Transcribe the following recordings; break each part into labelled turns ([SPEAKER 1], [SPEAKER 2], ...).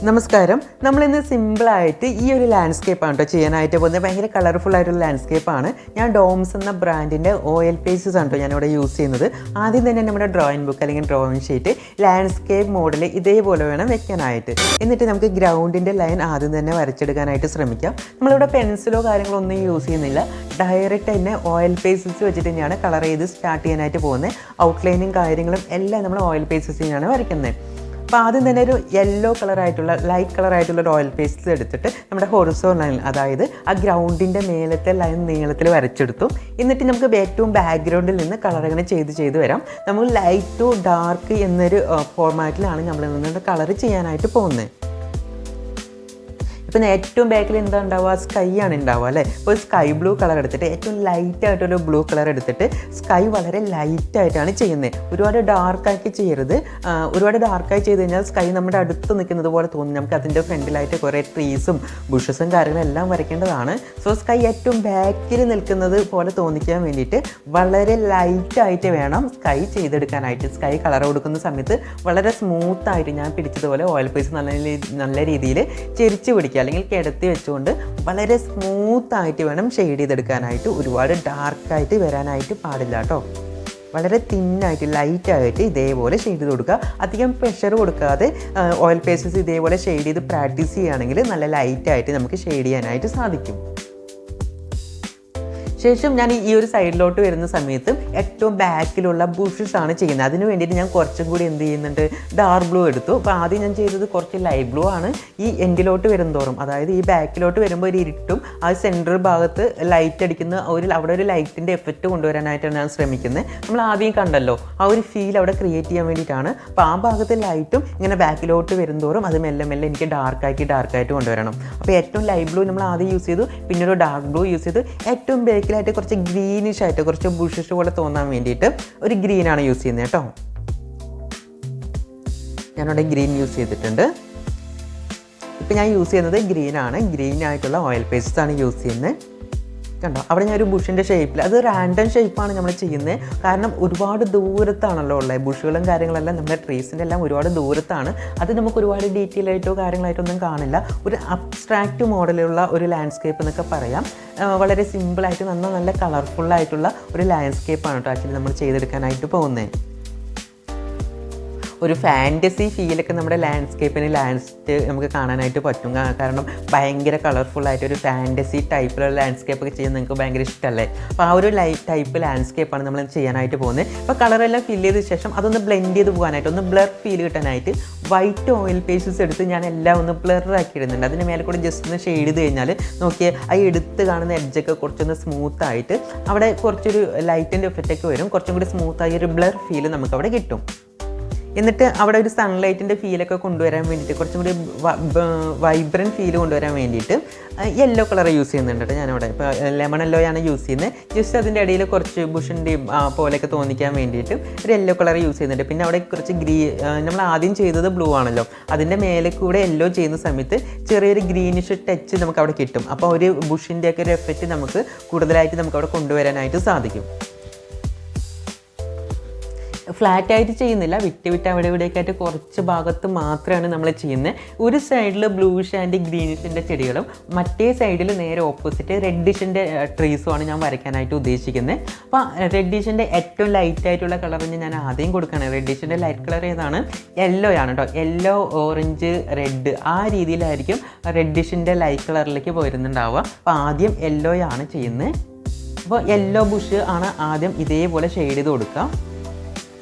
[SPEAKER 1] നമസ്കാരം. നമ്മളിന്ന് സിമ്പിളായിട്ട് ഈ ഒരു ലാൻഡ്സ്കേപ്പാണ് കേട്ടോ ചെയ്യാനായിട്ട് പോകുന്നത്. ഭയങ്കര കളർഫുൾ ആയിട്ടുള്ള ലാൻഡ്സ്കേപ്പാണ്. ഞാൻ ഡോംസ് എന്ന ബ്രാൻഡിൻ്റെ ഓയിൽ പേജസ് ആണ് കേട്ടോ ഞാനിവിടെ യൂസ് ചെയ്യുന്നത്. ആദ്യം തന്നെ നമ്മുടെ ഡ്രോയിങ് ബുക്ക് അല്ലെങ്കിൽ ഡ്രോയിങ് ഷീറ്റ് ലാൻഡ്സ്കേപ്പ് മോഡൽ ഇതേപോലെ വേണം വെക്കാനായിട്ട്. എന്നിട്ട് നമുക്ക് ഗ്രൗണ്ടിൻ്റെ ലൈൻ ആദ്യം തന്നെ വരച്ചെടുക്കാനായിട്ട് ശ്രമിക്കാം. നമ്മളിവിടെ പെൻസിലോ കാര്യങ്ങളോ ഒന്നും യൂസ് ചെയ്യുന്നില്ല. ഡയറക്റ്റ് തന്നെ ഓയിൽ പേജസ് വെച്ചിട്ട് തന്നെയാണ് കളർ ചെയ്ത് സ്റ്റാർട്ട് ചെയ്യാനായിട്ട് പോകുന്നത്. ഔട്ട്ലൈനും കാര്യങ്ങളും എല്ലാം നമ്മൾ ഓയിൽ പേജസ് തന്നെയാണ് വരയ്ക്കുന്നത്. അപ്പോൾ ആദ്യം തന്നെ ഒരു യെല്ലോ കളറായിട്ടുള്ള ലൈറ്റ് കളറായിട്ടുള്ള ഒരു ഓയിൽ പേസ്റ്റ് എടുത്തിട്ട് നമ്മുടെ ഹൊറിസോണ്ടൽ ലൈൻ, അതായത് ആ ഗ്രൗണ്ടിൻ്റെ മേലത്തെ ലൈൻ നീളത്തിൽ വരച്ചെടുത്തു. എന്നിട്ട് നമുക്ക് ഏറ്റവും ബാക്ക്ഗ്രൗണ്ടിൽ നിന്ന് കളർ ഇങ്ങനെ ചെയ്ത് വരാം. നമ്മൾ ലൈറ്റ് ടു ഡാർക്ക് എന്നൊരു ഫോർമാറ്റിലാണ് നമ്മൾ നിന്നിട്ട് കളർ ചെയ്യാനായിട്ട് പോകുന്നത്. ഇപ്പം ഏറ്റവും ബാക്കിൽ എന്താ ഉണ്ടാവുക? സ്കൈ ആണ് ഉണ്ടാവുക അല്ലേ? അപ്പോൾ സ്കൈ ബ്ലൂ കളർ എടുത്തിട്ട് ഏറ്റവും ലൈറ്റായിട്ടൊരു ബ്ലൂ കളർ എടുത്തിട്ട് സ്കൈ വളരെ ലൈറ്റായിട്ടാണ് ചെയ്യുന്നത്. ഒരുപാട് ഡാർക്കാക്കി ചെയ്യരുത്. ഒരുപാട് ഡാർക്കായി ചെയ്ത് കഴിഞ്ഞാൽ സ്കൈ നമ്മുടെ അടുത്ത് നിൽക്കുന്നത് പോലെ തോന്നും. നമുക്ക് അതിൻ്റെ ഫ്രണ്ടിലായിട്ട് കുറേ ട്രീസും ബുഷസും കാര്യങ്ങളും എല്ലാം വരയ്ക്കേണ്ടതാണ്. സോ സ്കൈ ഏറ്റവും ബാക്കിൽ നിൽക്കുന്നത് പോലെ തോന്നിക്കാൻ വേണ്ടിയിട്ട് വളരെ ലൈറ്റായിട്ട് വേണം സ്കൈ ചെയ്തെടുക്കാനായിട്ട്. സ്കൈ കളർ കൊടുക്കുന്ന സമയത്ത് വളരെ സ്മൂത്തായിട്ട് ഞാൻ പിടിച്ചതുപോലെ ഓയിൽ പേസ്റ്റ് നല്ല രീതിയിൽ ചെരിച്ച് പിടിക്കുക അല്ലെങ്കിൽ കിടത്തി വെച്ചുകൊണ്ട് വളരെ സ്മൂത്തായിട്ട് വേണം ഷെയ്ഡ് ചെയ്തെടുക്കാനായിട്ട്. ഒരുപാട് ഡാർക്കായിട്ട് വരാനായിട്ട് പാടില്ല കേട്ടോ. വളരെ തിന്നായിട്ട് ലൈറ്റായിട്ട് ഇതേപോലെ ഷെയ്ഡ് ചെയ്ത് കൊടുക്കുക. അധികം പ്രഷർ കൊടുക്കാതെ ഓയിൽ പേസ്റ്റസ് ഇതേപോലെ ഷെയ്ഡ് ചെയ്ത് പ്രാക്ടീസ് ചെയ്യുകയാണെങ്കിൽ നല്ല ലൈറ്റായിട്ട് നമുക്ക് ഷെയ്ഡ് ചെയ്യാനായിട്ട് സാധിക്കും. ശേഷം ഞാൻ ഈ ഒരു സൈഡിലോട്ട് വരുന്ന സമയത്ത് ഏറ്റവും ബാക്കിലുള്ള ബുഷസ് ആണ് ചെയ്യുന്നത്. അതിന് വേണ്ടിയിട്ട് ഞാൻ കുറച്ചും കൂടി എന്ത് ചെയ്യുന്നുണ്ട്, ഡാർക്ക് ബ്ലൂ എടുത്തു. അപ്പോൾ ആദ്യം ഞാൻ ചെയ്തത് കുറച്ച് ലൈറ്റ് ബ്ലൂ ആണ്. ഈ എൻഡിലോട്ട് വരുന്തോറും, അതായത് ഈ ബാക്കിലോട്ട് വരുമ്പോൾ ഒരു ഇരുട്ടും ആ സെൻട്രൽ ഭാഗത്ത് ലൈറ്റ് അടിക്കുന്ന അവിടെ ഒരു ലൈറ്റിൻ്റെ എഫക്റ്റ് കൊണ്ടുവരാനായിട്ടാണ് ഞാൻ ശ്രമിക്കുന്നത്. നമ്മൾ ആദ്യം കണ്ടല്ലോ ആ ഒരു ഫീൽ അവിടെ ക്രിയേറ്റ് ചെയ്യാൻ വേണ്ടിയിട്ടാണ്. അപ്പോൾ ആ ഭാഗത്ത് ലൈറ്റും ഇങ്ങനെ ബാക്കിലോട്ട് വരുന്തോറും അത് മെല്ലെ എനിക്ക് ഡാർക്കായിട്ട് കൊണ്ടുവരണം. അപ്പോൾ ഏറ്റവും ലൈറ്റ് ബ്ലൂ നമ്മൾ ആദ്യം യൂസ് ചെയ്തു, പിന്നെ ഒരു ഡാർക്ക് ബ്ലൂ യൂസ് ചെയ്തു. ഏറ്റവും ായിട്ട് കുറച്ച് ഗ്രീനിഷ് ആയിട്ട് കുറച്ച് ബുഷിഷ് പോലെ തോന്നാൻ വേണ്ടിയിട്ട് ഒരു ഗ്രീനാണ് യൂസ് ചെയ്യുന്നത് കേട്ടോ. ഞാനിവിടെ ഗ്രീൻ യൂസ് ചെയ്തിട്ടുണ്ട്. ഇപ്പം ഞാൻ യൂസ് ചെയ്യുന്നത് ഗ്രീനാണ്. ഗ്രീൻ ആയിട്ടുള്ള ഓയിൽ പേസ്റ്റസ് ആണ് യൂസ് ചെയ്യുന്നത്. കണ്ടോ, അവിടെ ഞാൻ ഒരു ബുഷിൻ്റെ ഷേപ്പിൽ, അത് റാൻഡം ഷേപ്പാണ് നമ്മൾ ചെയ്യുന്നത്. കാരണം ഒരുപാട് ദൂരത്താണല്ലോ ഉള്ളത്. ബുഷുകളും കാര്യങ്ങളെല്ലാം നമ്മുടെ ട്രീസിൻ്റെ എല്ലാം ഒരുപാട് ദൂരത്താണ്. അത് നമുക്ക് ഒരുപാട് ഡീറ്റെയിൽ ആയിട്ടോ കാര്യങ്ങളായിട്ടോ ഒന്നും കാണില്ല. ഒരു അബ്സ്ട്രാക്റ്റ് മോഡലുള്ള ഒരു ലാൻഡ്സ്കേപ്പ് എന്നൊക്കെ പറയാം. വളരെ സിമ്പിളായിട്ട് നല്ല കളർഫുള്ളായിട്ടുള്ള ഒരു ലാൻഡ്സ്കേപ്പാണ് കേട്ടോ ആക്ച്വലി നമ്മൾ ചെയ്തെടുക്കാനായിട്ട് പോകുന്നത്. ഒരു ഫാൻറ്റസി ഫീലൊക്കെ നമ്മുടെ ലാൻഡ്സ്കേപ്പിന് നമുക്ക് കാണാനായിട്ട് പറ്റും. കാരണം ഭയങ്കര കളർഫുള്ളായിട്ട് ഒരു ഫാൻറ്റസി ടൈപ്പിലുള്ള ലാൻഡ്സ്കേപ്പൊക്കെ ചെയ്യാൻ നിങ്ങൾക്ക് ഭയങ്കര ഇഷ്ടമല്ലേ? അപ്പോൾ ആ ഒരു ടൈപ്പ് ലാൻഡ്സ്കേപ്പാണ് നമ്മൾ ചെയ്യാനായിട്ട് പോകുന്നത്. അപ്പോൾ കളറെല്ലാം ഫില്ല് ചെയ്ത ശേഷം അതൊന്ന് ബ്ലെൻഡ് ചെയ്ത് പോകാനായിട്ട്, ഒന്ന് ബ്ലർ ഫീൽ കിട്ടാനായിട്ട് വൈറ്റ് ഓയിൽ പേസ്റ്റസ് എടുത്ത് ഞാൻ എല്ലാം ഒന്ന് ബ്ലറാക്കി ഇടുന്നുണ്ട്. അതിന് മേലെ കൂടെ ജസ്റ്റ് ഒന്ന് ഷെയ്ഡ് ചെയ്ത് കഴിഞ്ഞാൽ നോക്കിയാൽ ആ എടുത്ത് കാണുന്ന എഡ്ജൊക്കെ കുറച്ചൊന്ന് സ്മൂത്തായിട്ട് അവിടെ കുറച്ചൊരു ലൈറ്റിൻ്റെ എഫക്റ്റൊക്കെ വരും. കുറച്ചും കൂടി സ്മൂത്തായി ഒരു ബ്ലർ ഫീൽ നമുക്ക് അവിടെ കിട്ടും. എന്നിട്ട് അവിടെ ഒരു സൺലൈറ്റിൻ്റെ ഫീലൊക്കെ കൊണ്ടുവരാൻ വേണ്ടിയിട്ട്, കുറച്ചും കൂടി വൈബ്രൻറ്റ് ഫീൽ കൊണ്ടുവരാൻ വേണ്ടിയിട്ട് യെല്ലോ കളർ യൂസ് ചെയ്യുന്നുണ്ട് കേട്ടോ ഞാനിവിടെ. ഇപ്പോൾ ലെമൺ യെല്ലോയാണ് യൂസ് ചെയ്യുന്നത്. ജസ്റ്റ് അതിൻ്റെ ഇടയിൽ കുറച്ച് ബുഷിൻ്റെയും പോലെയൊക്കെ തോന്നിക്കാൻ വേണ്ടിയിട്ട് ഒരു യെല്ലോ കളർ യൂസ് ചെയ്യുന്നുണ്ട്. പിന്നെ അവിടെ കുറച്ച് നമ്മൾ ആദ്യം ചെയ്തത് ബ്ലൂ ആണല്ലോ, അതിൻ്റെ മേലെ കൂടെ യെല്ലോ ചെയ്യുന്ന സമയത്ത് ചെറിയൊരു ഗ്രീനിഷ് ടച്ച് നമുക്ക് അവിടെ കിട്ടും. അപ്പോൾ ഒരു ബുഷിൻ്റെയൊക്കെ ഒരു എഫക്റ്റ് നമുക്ക് കൂടുതലായിട്ട് നമുക്ക് അവിടെ കൊണ്ടുവരാനായിട്ട് സാധിക്കും. ഫ്ലാറ്റായിട്ട് ചെയ്യുന്നില്ല, വിട്ട് അവിടെ ഇവിടെയൊക്കെ ആയിട്ട് കുറച്ച് ഭാഗത്ത് മാത്രമാണ് നമ്മൾ ചെയ്യുന്നത്. ഒരു സൈഡിൽ ബ്ലൂഷ് ആൻഡ് ഗ്രീനിഷിൻ്റെ ചെടികളും മറ്റേ സൈഡിൽ നേരെ ഓപ്പോസിറ്റ് റെഡിഷിൻ്റെ ട്രീസുമാണ് ഞാൻ വരയ്ക്കാനായിട്ട് ഉദ്ദേശിക്കുന്നത്. അപ്പോൾ റെഡിഷിൻ്റെ ഏറ്റവും ലൈറ്റായിട്ടുള്ള കളറിന് ഞാൻ ആദ്യം കൊടുക്കുകയാണ്. റെഡിഷിൻ്റെ ലൈറ്റ് കളർ ഏതാണ്? യെല്ലോ ആണ് കേട്ടോ. യെല്ലോ, ഓറഞ്ച്, റെഡ് ആ രീതിയിലായിരിക്കും റെഡിഷിൻ്റെ ലൈറ്റ് കളറിലേക്ക് പോരുന്നുണ്ടാവുക. അപ്പോൾ ആദ്യം യെല്ലോ ആണ് ചെയ്യുന്നത്. അപ്പോൾ യെല്ലോ ബുഷ് ആണ് ആദ്യം ഇതേപോലെ ഷെയ്ഡ് ചെയ്ത് കൊടുക്കുക.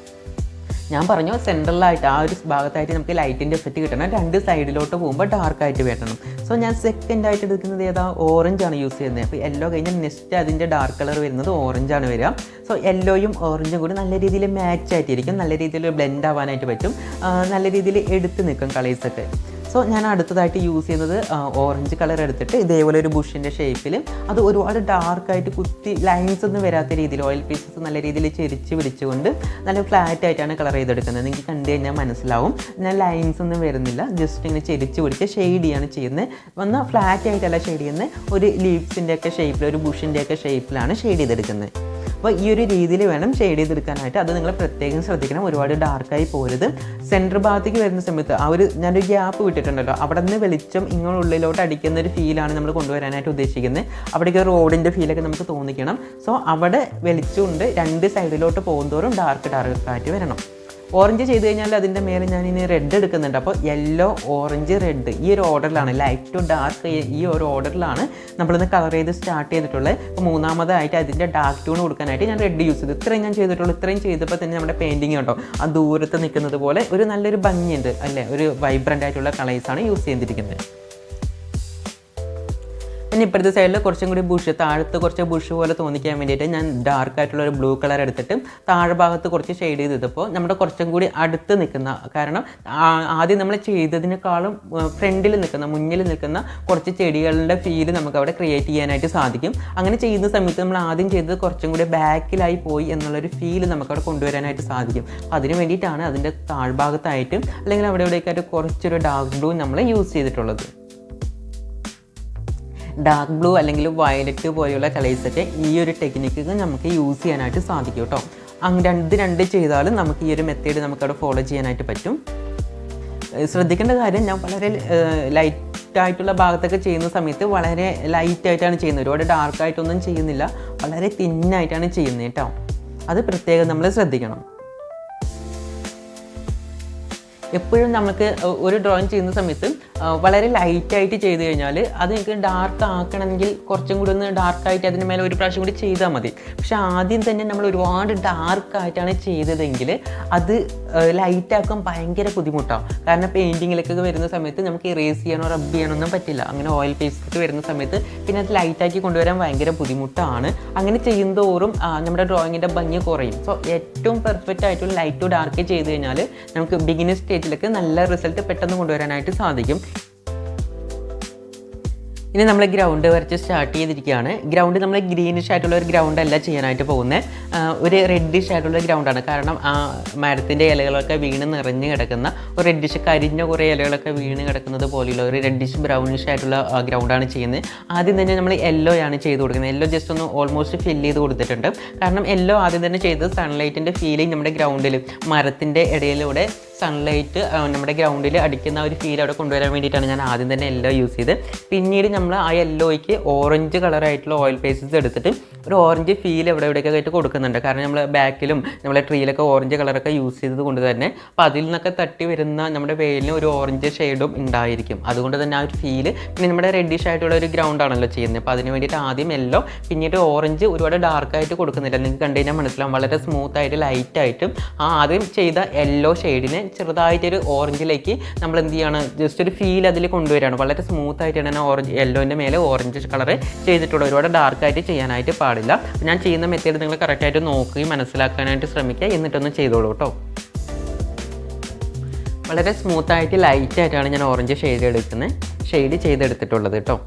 [SPEAKER 1] ഞാൻ പറഞ്ഞു സെൻട്രലായിട്ട് ആ ഒരു ഭാഗത്തായിട്ട് നമുക്ക് ലൈറ്റിൻ്റെ എഫക്റ്റ് കിട്ടണം. രണ്ട് സൈഡിലോട്ട് പോകുമ്പോൾ ഡാർക്കായിട്ട് വരണം. സോ ഞാൻ സെക്കൻഡായിട്ട് എടുക്കുന്നത് ഏതാ? ഓറഞ്ചാണ് യൂസ് ചെയ്യുന്നത്. അപ്പോൾ യെല്ലോ കഴിഞ്ഞാൽ നെക്സ്റ്റ് അതിൻ്റെ ഡാർക്ക് കളർ വരുന്നത് ഓറഞ്ചാണ് വരിക. സോ യെല്ലോയും ഓറഞ്ചും കൂടി നല്ല രീതിയിൽ മാച്ച് ആയിട്ടിരിക്കും, നല്ല രീതിയിൽ ബ്ലെൻഡ് ആവാനായിട്ട് പറ്റും, നല്ല രീതിയിൽ എടുത്ത് നിൽക്കും കളേഴ്സൊക്കെ. സോ ഞാൻ അടുത്തതായിട്ട് യൂസ് ചെയ്യുന്നത് ഓറഞ്ച് കളർ എടുത്തിട്ട് ഇതേപോലെ ഒരു ബുഷിൻ്റെ ഷേപ്പിൽ, അത് ഒരുപാട് ഡാർക്കായിട്ട് കുത്തി ലൈൻസ് ഒന്നും വരാത്ത രീതിയിൽ ഓയിൽ പീസസ് നല്ല രീതിയിൽ ചെരിച്ച് പിടിച്ചുകൊണ്ട് നല്ല ഫ്ലാറ്റായിട്ടാണ് കളർ ചെയ്തെടുക്കുന്നത്. നിങ്ങൾക്ക് കണ്ടു കഴിഞ്ഞാൽ മനസ്സിലാവും. ഞാൻ ലൈൻസ് ഒന്നും വരുന്നില്ല, ജസ്റ്റ് ഇങ്ങനെ ചെരിച്ച് പിടിച്ച് ഷെയ്ഡ് ചെയ്യാണ് ചെയ്യുന്നത്. വന്നാൽ ഫ്ലാറ്റായിട്ടല്ല ഷെയ്ഡ് ചെയ്യുന്നത്, ഒരു ലീവ്സിൻ്റെയൊക്കെ ഷേപ്പിൽ, ഒരു ബുഷിൻ്റെയൊക്കെ ഷേപ്പിലാണ് ഷെയ്ഡ് ചെയ്തെടുക്കുന്നത്. അപ്പോൾ ഈ ഒരു രീതിയിൽ വേണം ഷെയ്ഡ് ചെയ്തെടുക്കാനായിട്ട്. അത് നിങ്ങൾ പ്രത്യേകം ശ്രദ്ധിക്കണം, ഒരുപാട് ഡാർക്കായി പോരുത്. സെൻറ്റർ ഭാഗത്തേക്ക് വരുന്ന സമയത്ത് ഞാനൊരു ഗ്യാപ്പ് വിട്ടിട്ടുണ്ടല്ലോ, അവിടെ നിന്ന് വെളിച്ചം ഇങ്ങനെ ഉള്ളിലോട്ട് അടിക്കുന്ന ഒരു ഫീലാണ് നമ്മൾ കൊണ്ടുവരാനായിട്ട് ഉദ്ദേശിക്കുന്നത്. അവിടേക്ക് റോഡിൻ്റെ ഫീലൊക്കെ നമുക്ക് തോന്നിക്കണം. സോ അവിടെ വെളിച്ചമുണ്ട്, രണ്ട് സൈഡിലോട്ട് പോകുന്തോറും ഡാർക്കായിട്ട് വരണം. ഓറഞ്ച് ചെയ്ത് കഴിഞ്ഞാൽ അതിൻ്റെ മേലെ ഞാനിനി റെഡ് എടുക്കുന്നുണ്ട്. അപ്പോൾ യെല്ലോ, ഓറഞ്ച്, റെഡ് ഈ ഒരു ഓർഡറിലാണ്, ലൈറ്റ് ടു ഡാർക്ക് ഈ ഒരു ഓർഡറിലാണ് നമ്മളിന്ന് കളർ ചെയ്ത് സ്റ്റാർട്ട് ചെയ്തിട്ടുള്ളത്. അപ്പോൾ മൂന്നാമതായിട്ട് അതിൻ്റെ ഡാർക്ക് ടൂൺ കൊടുക്കാനായിട്ട് ഞാൻ റെഡ് യൂസ് ചെയ്തു. ഇത്രയും ഞാൻ ചെയ്തിട്ടുള്ളൂ. ഇത്രയും ചെയ്തപ്പോൾ തന്നെ നമ്മുടെ പെയിൻറ്റിങ് ഉണ്ടോ ആ ദൂരത്ത് നിൽക്കുന്നത് പോലെ ഒരു നല്ലൊരു ഭംഗിയുണ്ട് അല്ലേ, ഒരു വൈബ്രൻ്റ് ആയിട്ടുള്ള കളേഴ്സാണ് യൂസ് ചെയ്തിരിക്കുന്നത്. പിന്നെ ഇപ്പോഴത്തെ സൈഡിൽ കുറച്ചും കൂടി താഴത്ത് കുറച്ച് ബുഷ് പോലെ തോന്നിക്കാൻ വേണ്ടിയിട്ട് ഞാൻ ഡാർക്കായിട്ടുള്ള ഒരു ബ്ലൂ കളർ എടുത്തിട്ട് താഴെ ഭാഗത്ത് കുറച്ച് ഷെയ്ഡ് ചെയ്തപ്പോൾ നമ്മുടെ കുറച്ചും കൂടി അടുത്ത് നിൽക്കുന്ന, കാരണം ആദ്യം നമ്മൾ ചെയ്തതിനേക്കാളും മുന്നിൽ നിൽക്കുന്ന കുറച്ച് ചെടികളുടെ ഫീല് നമുക്ക് അവിടെ ക്രിയേറ്റ് ചെയ്യാനായിട്ട് സാധിക്കും. അങ്ങനെ ചെയ്യുന്ന സമയത്ത് നമ്മൾ ആദ്യം ചെയ്തത് കുറച്ചും കൂടി ബാക്കിലായി പോയി എന്നുള്ളൊരു ഫീല് നമുക്കവിടെ കൊണ്ടുവരാനായിട്ട് സാധിക്കും. അതിന് വേണ്ടിയിട്ടാണ് അതിൻ്റെ താഴ്ഭാഗത്തായിട്ട് അല്ലെങ്കിൽ അവിടെ ഇവിടെയൊക്കെയായിട്ട് കുറച്ചൊരു ഡാർക്ക് ബ്ലൂ നമ്മൾ യൂസ് ചെയ്തിട്ടുള്ളത്. ഡാർക്ക് ബ്ലൂ അല്ലെങ്കിൽ വയലറ്റ് പോലെയുള്ള കളേഴ്സൊക്കെ ഈ ഒരു ടെക്നിക്ക് നമുക്ക് യൂസ് ചെയ്യാനായിട്ട് സാധിക്കും കേട്ടോ. രണ്ട് ചെയ്താലും നമുക്ക് ഈ ഒരു മെത്തേഡ് നമുക്കവിടെ ഫോളോ ചെയ്യാനായിട്ട് പറ്റും. ശ്രദ്ധിക്കേണ്ട കാര്യം, ഞാൻ വളരെ ലൈറ്റായിട്ടുള്ള ഭാഗത്തൊക്കെ ചെയ്യുന്ന സമയത്ത് വളരെ ലൈറ്റായിട്ടാണ് ചെയ്യുന്നത്, ഒരുപാട് ഡാർക്കായിട്ടൊന്നും ചെയ്യുന്നില്ല, വളരെ തിന്നായിട്ടാണ് ചെയ്യുന്നത് കേട്ടോ. അത് പ്രത്യേകം നമ്മൾ ശ്രദ്ധിക്കണം. എപ്പോഴും നമുക്ക് ഒരു ഡ്രോയിങ് ചെയ്യുന്ന സമയത്ത് വളരെ ലൈറ്റായിട്ട് ചെയ്ത് കഴിഞ്ഞാൽ അത് നിങ്ങൾക്ക് ഡാർക്ക് ആക്കണമെങ്കിൽ കുറച്ചും കൂടി ഒന്ന് ഡാർക്കായിട്ട് അതിന് മേലെ ഒരു പ്രാവശ്യം കൂടി ചെയ്താൽ മതി. പക്ഷേ ആദ്യം തന്നെ നമ്മൾ ഒരുപാട് ഡാർക്കായിട്ടാണ് ചെയ്തതെങ്കിൽ അത് ലൈറ്റാക്കാൻ ഭയങ്കര ബുദ്ധിമുട്ടാവും. കാരണം പെയിൻറ്റിങ്ങിലൊക്കെ വരുന്ന സമയത്ത് നമുക്ക് ഇറേസ് ചെയ്യാനോ റബ്ബ് ചെയ്യാനൊന്നും പറ്റില്ല. അങ്ങനെ ഓയിൽ പേസ്റ്റൊക്കെ വരുന്ന സമയത്ത് പിന്നെ അത് ലൈറ്റാക്കി കൊണ്ടുവരാൻ ഭയങ്കര ബുദ്ധിമുട്ടാണ്. അങ്ങനെ ചെയ്യുന്നതോറും നമ്മുടെ ഡ്രോയിങ്ങിൻ്റെ ഭംഗി കുറയും. സോ ഏറ്റവും പെർഫെക്റ്റ് ആയിട്ടുള്ള ലൈറ്റ് ടു ഡാർക്ക് ചെയ്ത് കഴിഞ്ഞാൽ നമുക്ക് ബിഗിനർ സ്റ്റേജിലേക്ക് നല്ല റിസൾട്ട് പെട്ടെന്ന് കൊണ്ടുവരാനായിട്ട് സാധിക്കും. ഇനി നമ്മൾ ഗ്രൗണ്ട് വരച്ച് സ്റ്റാർട്ട് ചെയ്തിരിക്കുകയാണ്. ഗ്രൗണ്ട് നമ്മൾ ഗ്രീനിഷ് ആയിട്ടുള്ള ഒരു ഗ്രൗണ്ട് അല്ല ചെയ്യാനായിട്ട് പോകുന്നത്, ഒരു റെഡിഷ് ആയിട്ടുള്ള ഗ്രൗണ്ടാണ്. കാരണം ആ മരത്തിൻ്റെ ഇലകളൊക്കെ വീണ് നിറഞ്ഞ് കിടക്കുന്ന ഒരു റെഡിഷ് കരിഞ്ഞ കുറേ ഇലകളൊക്കെ വീണ് കിടക്കുന്നത് പോലെയുള്ള ഒരു റെഡിഷ് ബ്രൗണിഷ് ആയിട്ടുള്ള ഗ്രൗണ്ടാണ് ചെയ്യുന്നത്. ആദ്യം തന്നെ നമ്മൾ യെല്ലോ ആണ് ചെയ്ത് കൊടുക്കുന്നത്. യെല്ലോ ജസ്റ്റ് ഒന്ന് ഓൾമോസ്റ്റ് ഫില്ല് ചെയ്ത് കൊടുത്തിട്ടുണ്ട്. കാരണം യെല്ലോ ആദ്യം തന്നെ ചെയ്ത് സൺലൈറ്റിൻ്റെ ഫീലിംഗ് നമ്മുടെ ഗ്രൗണ്ടിൽ മരത്തിൻ്റെ ഇടയിലൂടെ സൺലൈറ്റ് നമ്മുടെ ഗ്രൗണ്ടിൽ അടിക്കുന്ന ഒരു ഫീൽ അവിടെ കൊണ്ടുവരാൻ വേണ്ടിയിട്ടാണ് ഞാൻ ആദ്യം തന്നെ യെല്ലോ യൂസ് ചെയ്ത്. പിന്നീട് നമ്മൾ ആ യെല്ലോയ്ക്ക് ഓറഞ്ച് കളറായിട്ടുള്ള ഓയിൽ പേസ്റ്റസ് എടുത്തിട്ട് ഒരു ഓറഞ്ച് ഫീൽ എവിടെയൊക്കെ ആയിട്ട് കൊടുക്കുന്നുണ്ട്. കാരണം നമ്മൾ ബാക്കിലും നമ്മളെ ട്രീയിലൊക്കെ ഓറഞ്ച് കളറൊക്കെ യൂസ് ചെയ്തത് കൊണ്ട് തന്നെ അപ്പോൾ അതിൽ നിന്നൊക്കെ തട്ടി വരുന്ന നമ്മുടെ വെയിലിന് ഒരു ഓറഞ്ച് ഷെയ്ഡും ഉണ്ടായിരിക്കും. അതുകൊണ്ട് തന്നെ ആ ഒരു ഫീല്, പിന്നെ നമ്മുടെ റെഡിഷ് ആയിട്ടുള്ള ഒരു ഗ്രൗണ്ട് ആണല്ലോ ചെയ്യുന്നത്. അപ്പോൾ അതിന് വേണ്ടിയിട്ട് ആദ്യം യെല്ലോ പിന്നീട് ഓറഞ്ച് ഒരുപാട് ഡാർക്കായിട്ട് കൊടുക്കുന്നില്ല. നിങ്ങൾക്ക് കണ്ടു കഴിഞ്ഞാൽ മനസ്സിലാവും, വളരെ സ്മൂത്തായിട്ട് ലൈറ്റായിട്ടും ആദ്യം ചെയ്ത യെല്ലോ ഷെയ്ഡിനെ ചെറുതായിട്ടൊരു ഓറഞ്ചിലേക്ക് നമ്മൾ എന്ത് ചെയ്യാണ്, ജസ്റ്റ് ഒരു ഫീൽ അതിൽ കൊണ്ടുവരികയാണ്. വളരെ സ്മൂത്തായിട്ടാണ് ഞാൻ യെല്ലോൻ്റെ മേലെ ഓറഞ്ച് കളർ ചെയ്തിട്ടുള്ളത്. ഒരുപാട് ഡാർക്കായിട്ട് ചെയ്യാനായിട്ട് പാടില്ല. ഞാൻ ചെയ്യുന്ന മെത്തേഡ് നിങ്ങൾ കറക്റ്റായിട്ട് നോക്കുകയും മനസ്സിലാക്കാനായിട്ട് ശ്രമിക്കുക, എന്നിട്ടൊന്ന് ചെയ്തോളൂ കേട്ടോ. വളരെ സ്മൂത്തായിട്ട് ലൈറ്റായിട്ടാണ് ഞാൻ ഓറഞ്ച് ഷെയ്ഡ് ചെയ്തെടുത്തിട്ടുള്ളത് കേട്ടോ.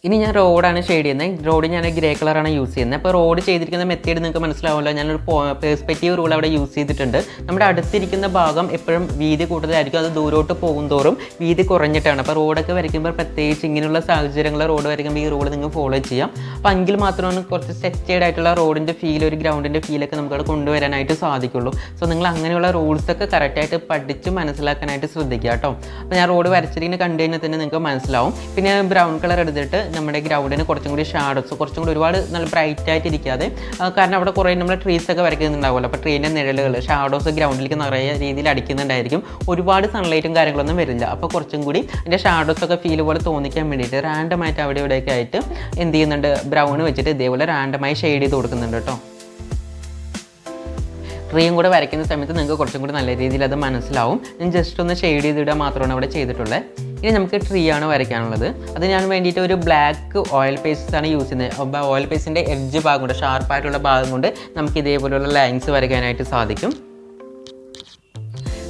[SPEAKER 1] ഇനി ഞാൻ റോഡാണ് ഷെയ്ഡ് ചെയ്യുന്നത്. റോഡ് ഞാൻ ഗ്രേ കളറാണ് യൂസ് ചെയ്യുന്നത്. അപ്പോൾ റോഡ് ചെയ്തിരിക്കുന്ന മെത്തേഡ് നിങ്ങൾക്ക് മനസ്സിലാവുമല്ലോ. ഞാനൊരു പെർസ്പെക്റ്റീവ് റൂൾ അവിടെ യൂസ് ചെയ്തിട്ടുണ്ട്. നമ്മുടെ അടുത്തിരിക്കുന്ന ഭാഗം എപ്പോഴും വീതി കൂടുതലായിരിക്കും, അത് ദൂരോട്ട് പോകും തോറും വീതി കുറഞ്ഞിട്ടാണ്. അപ്പോൾ റോഡൊക്കെ വരയ്ക്കുമ്പോൾ പ്രത്യേകിച്ച് ഇങ്ങനെയുള്ള സാഹചര്യങ്ങൾ റോഡ് വരയ്ക്കുമ്പോൾ ഈ റൂൾ നിങ്ങൾക്ക് ഫോളോ ചെയ്യാം. അപ്പോൾ എങ്കിൽ മാത്രമാണ് കുറച്ച് സെറ്റേഡ് ആയിട്ടുള്ള റോഡിൻ്റെ ഫീൽ, ഒരു ഗ്രൗണ്ടിൻ്റെ ഫീലൊക്കെ നമുക്കവിടെ കൊണ്ടുവരാനായിട്ട് സാധിക്കുള്ളൂ. സോ നിങ്ങൾ അങ്ങനെയുള്ള റൂൾസൊക്കെ കറക്റ്റായിട്ട് പഠിച്ച് മനസ്സിലാക്കാനായിട്ട് ശ്രദ്ധിക്കുക കേട്ടോ. അപ്പോൾ ഞാൻ റോഡ് വരച്ചിരിക്കുന്ന കണ്ടു കഴിഞ്ഞാൽ തന്നെ നിങ്ങൾക്ക് മനസ്സിലാവും. പിന്നെ ബ്രൗൺ കളർ എടുത്തിട്ട് നമ്മുടെ ഗ്രൗണ്ടിന് കുറച്ചും കൂടി ഷാഡോസ്, കുറച്ചും കൂടി ഒരുപാട് നല്ല ബ്രൈറ്റ് ആയിട്ട് ഇരിക്കാതെ, കാരണം അവിടെ കുറേ നമ്മൾ ട്രീസൊക്കെ വരയ്ക്കുന്നുണ്ടാവുമല്ലോ. അപ്പോൾ ട്രീൻ്റെ നിഴലുകൾ ഷാഡോസ് ഗ്രൗണ്ടിലേക്ക് നിറയെ രീതിയിൽ അടിക്കുന്നുണ്ടായിരിക്കും. ഒരുപാട് സൺലൈറ്റും കാര്യങ്ങളൊന്നും വരില്ല. അപ്പോൾ കുറച്ചും കൂടി അതിൻ്റെ ഷാഡോസൊക്കെ ഫീൽ പോലെ തോന്നിക്കാൻ വേണ്ടിയിട്ട് റാൻഡമായിട്ട് അവിടെ ഇവിടെയൊക്കെ ആയിട്ട് എന്ത് ചെയ്യുന്നുണ്ട്, ബ്രൗൺ വെച്ചിട്ട് ഇതേപോലെ റാൻഡമായി ഷെയ്ഡ് ചെയ്ത് കൊടുക്കുന്നുണ്ട് കേട്ടോ. ട്രീയും കൂടെ വരയ്ക്കുന്ന സമയത്ത് നിങ്ങൾക്ക് കുറച്ചും കൂടി നല്ല രീതിയിൽ അത് മനസ്സിലാവും. ഞാൻ ജസ്റ്റ് ഒന്ന് ഷെയ്ഡ് ചെയ്തിടുക മാത്രമാണ് അവിടെ ചെയ്തിട്ടുള്ളത്. ഇനി നമുക്ക് ട്രീ ആണ് വരയ്ക്കാനുള്ളത്. അത് ഞാൻ വേണ്ടിയിട്ട് ഒരു ബ്ലാക്ക് ഓയിൽ പേസ്റ്റ് ആണ് യൂസ് ചെയ്യുന്നത്. അപ്പോൾ ഓയിൽ പേസ്റ്റിൻ്റെ എഡ്ജ് ഭാഗം കൊണ്ട്, ഷാർപ്പായിട്ടുള്ള ഭാഗം കൊണ്ട് നമുക്ക് ഇതേപോലെയുള്ള ലൈൻസ് വരയ്ക്കാനായിട്ട് സാധിക്കും.